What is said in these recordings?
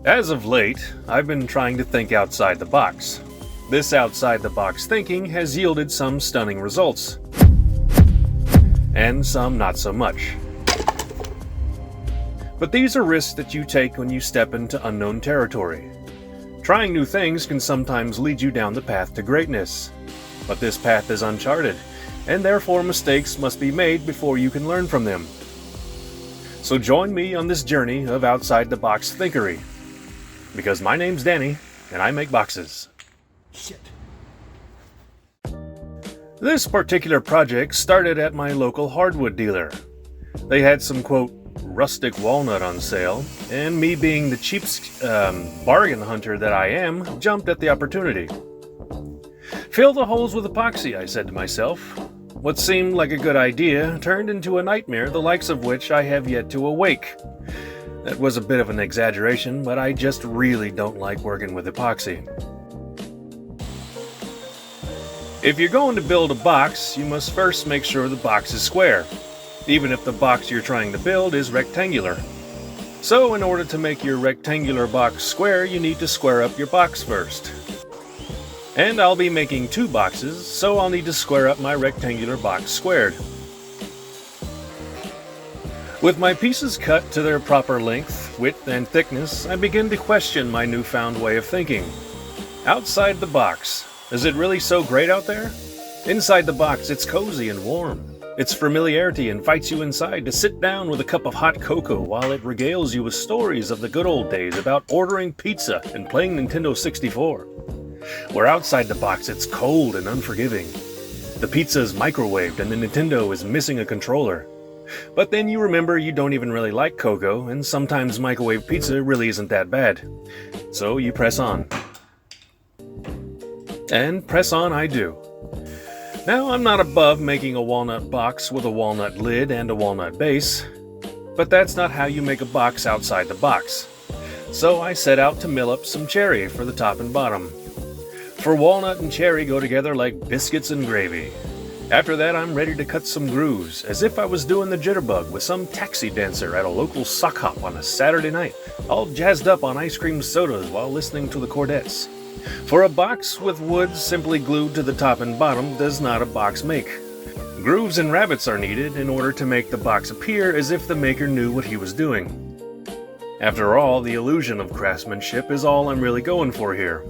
As of late, I've been trying to think outside the box. This outside the box thinking has yielded some stunning results, and some not so much. But these are risks that you take when you step into unknown territory. Trying new things can sometimes lead you down the path to greatness, but this path is uncharted, and therefore mistakes must be made before you can learn from them. So join me on this journey of outside the box thinkery, because my name's Danny, and I make boxes. Shit. This particular project started at my local hardwood dealer. They had some, quote, rustic walnut on sale, and me being the cheap bargain hunter that I am, jumped at the opportunity. Fill the holes with epoxy, I said to myself. What seemed like a good idea turned into a nightmare, the likes of which I have yet to awake. That was a bit of an exaggeration, but I just really don't like working with epoxy. If you're going to build a box, you must first make sure the box is square, even if the box you're trying to build is rectangular. So in order to make your rectangular box square, you need to square up your box first. And I'll be making 2 boxes, so I'll need to square up my rectangular box squared. With my pieces cut to their proper length, width, and thickness, I begin to question my newfound way of thinking. Outside the box, is it really so great out there? Inside the box, it's cozy and warm. Its familiarity invites you inside to sit down with a cup of hot cocoa while it regales you with stories of the good old days about ordering pizza and playing Nintendo 64. Where outside the box, it's cold and unforgiving. The pizza is microwaved and the Nintendo is missing a controller. But then you remember you don't even really like cocoa, and sometimes microwave pizza really isn't that bad. So you press on. And press on I do. Now, I'm not above making a walnut box with a walnut lid and a walnut base, but that's not how you make a box outside the box. So I set out to mill up some cherry for the top and bottom. For walnut and cherry go together like biscuits and gravy. After that, I'm ready to cut some grooves, as if I was doing the jitterbug with some taxi dancer at a local sock hop on a Saturday night, all jazzed up on ice cream sodas while listening to the Chordettes. For a box with wood simply glued to the top and bottom does not a box make. Grooves and rabbets are needed in order to make the box appear as if the maker knew what he was doing. After all, the illusion of craftsmanship is all I'm really going for here.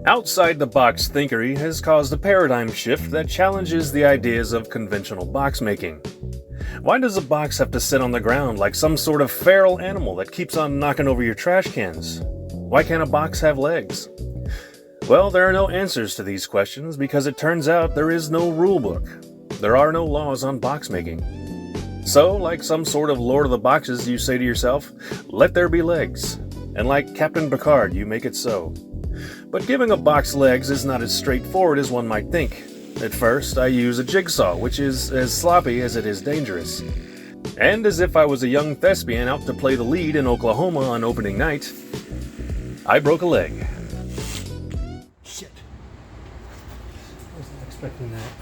Outside-the-box thinkery has caused a paradigm shift that challenges the ideas of conventional box making. Why does a box have to sit on the ground like some sort of feral animal that keeps on knocking over your trash cans? Why can't a box have legs? Well, there are no answers to these questions because it turns out there is no rule book. There are no laws on box making. So, like some sort of Lord of the Boxes, you say to yourself, let there be legs. And like Captain Picard, you make it so. But giving a box legs is not as straightforward as one might think. At first, I use a jigsaw, which is as sloppy as it is dangerous. And as if I was a young thespian out to play the lead in Oklahoma on opening night, I broke a leg. Shit. Wasn't expecting that.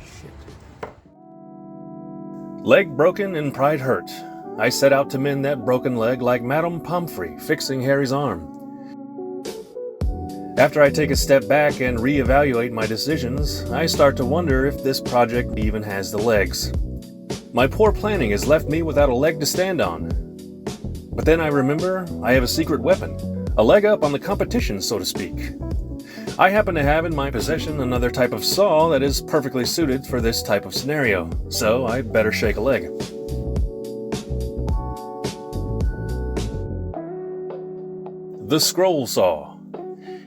Shit. Leg broken and pride hurt. I set out to mend that broken leg like Madame Pomfrey fixing Harry's arm. After I take a step back and reevaluate my decisions, I start to wonder if this project even has the legs. My poor planning has left me without a leg to stand on. But then I remember I have a secret weapon, a leg up on the competition, so to speak. I happen to have in my possession another type of saw that is perfectly suited for this type of scenario, so I better shake a leg. The scroll saw.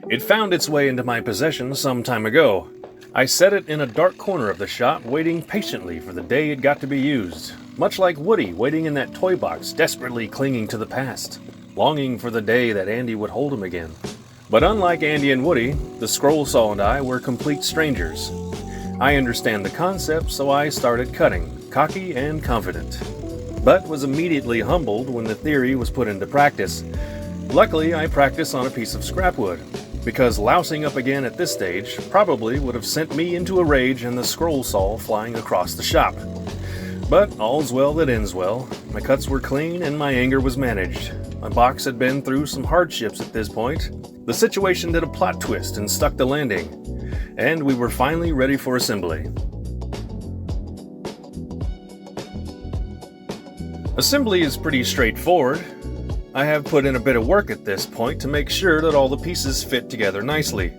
It found its way into my possession some time ago. I set it in a dark corner of the shop, waiting patiently for the day it got to be used, much like Woody waiting in that toy box, desperately clinging to the past, longing for the day that Andy would hold him again. But unlike Andy and Woody, the scroll saw and I were complete strangers. I understand the concept, so I started cutting, cocky and confident, but was immediately humbled when the theory was put into practice. Luckily, I practice on a piece of scrap wood, because lousing up again at this stage probably would have sent me into a rage and the scroll saw flying across the shop. But all's well that ends well. My cuts were clean and my anger was managed. My box had been through some hardships at this point. The situation did a plot twist and stuck the landing, and we were finally ready for assembly. Assembly is pretty straightforward. I have put in a bit of work at this point to make sure that all the pieces fit together nicely.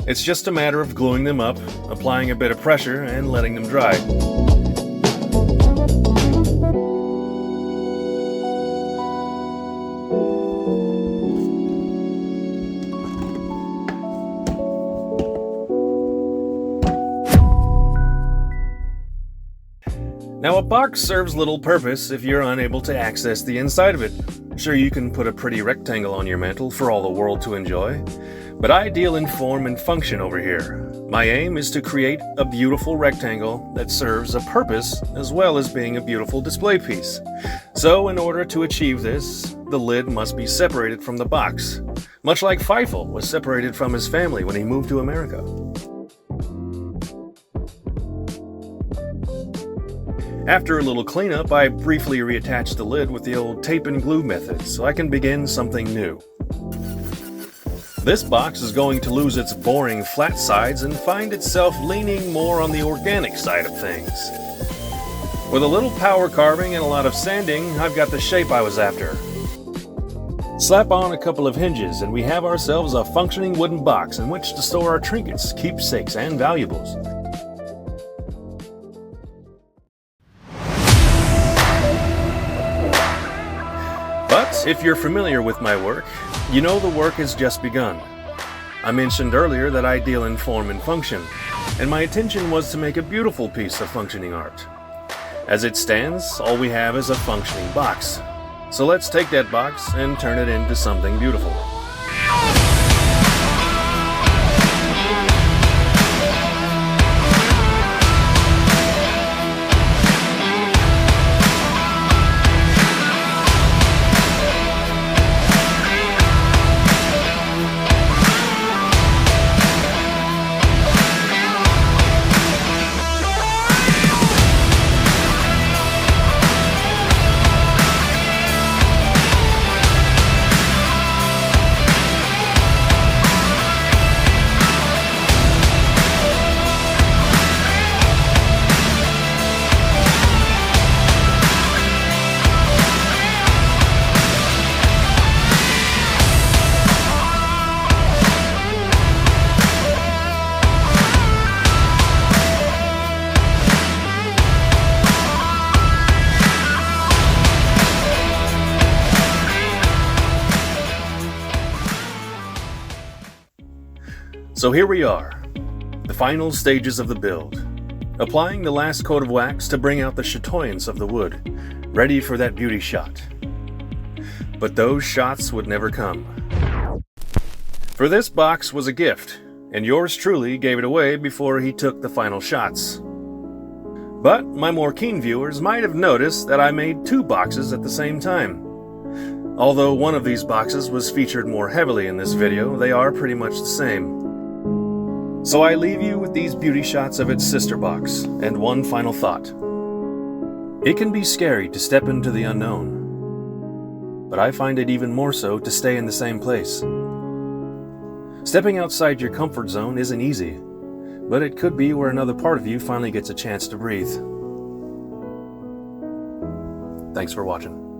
It's just a matter of gluing them up, applying a bit of pressure, and letting them dry. Now, a box serves little purpose if you're unable to access the inside of it. Sure, you can put a pretty rectangle on your mantel for all the world to enjoy, but I deal in form and function over here. My aim is to create a beautiful rectangle that serves a purpose as well as being a beautiful display piece. So, in order to achieve this, the lid must be separated from the box, much like Feifel was separated from his family when he moved to America. After a little cleanup, I briefly reattached the lid with the old tape and glue method so I can begin something new. This box is going to lose its boring flat sides and find itself leaning more on the organic side of things. With a little power carving and a lot of sanding, I've got the shape I was after. Slap on a couple of hinges and we have ourselves a functioning wooden box in which to store our trinkets, keepsakes, and valuables. But if you're familiar with my work, you know the work has just begun. I mentioned earlier that I deal in form and function, and my intention was to make a beautiful piece of functioning art. As it stands, all we have is a functioning box. So let's take that box and turn it into something beautiful. So here we are, the final stages of the build. Applying the last coat of wax to bring out the chatoyance of the wood, ready for that beauty shot. But those shots would never come. For this box was a gift, and yours truly gave it away before he took the final shots. But my more keen viewers might have noticed that I made two boxes at the same time. Although one of these boxes was featured more heavily in this video, they are pretty much the same. So I leave you with these beauty shots of its sister box, and one final thought. It can be scary to step into the unknown, but I find it even more so to stay in the same place. Stepping outside your comfort zone isn't easy, but it could be where another part of you finally gets a chance to breathe. Thanks for watching.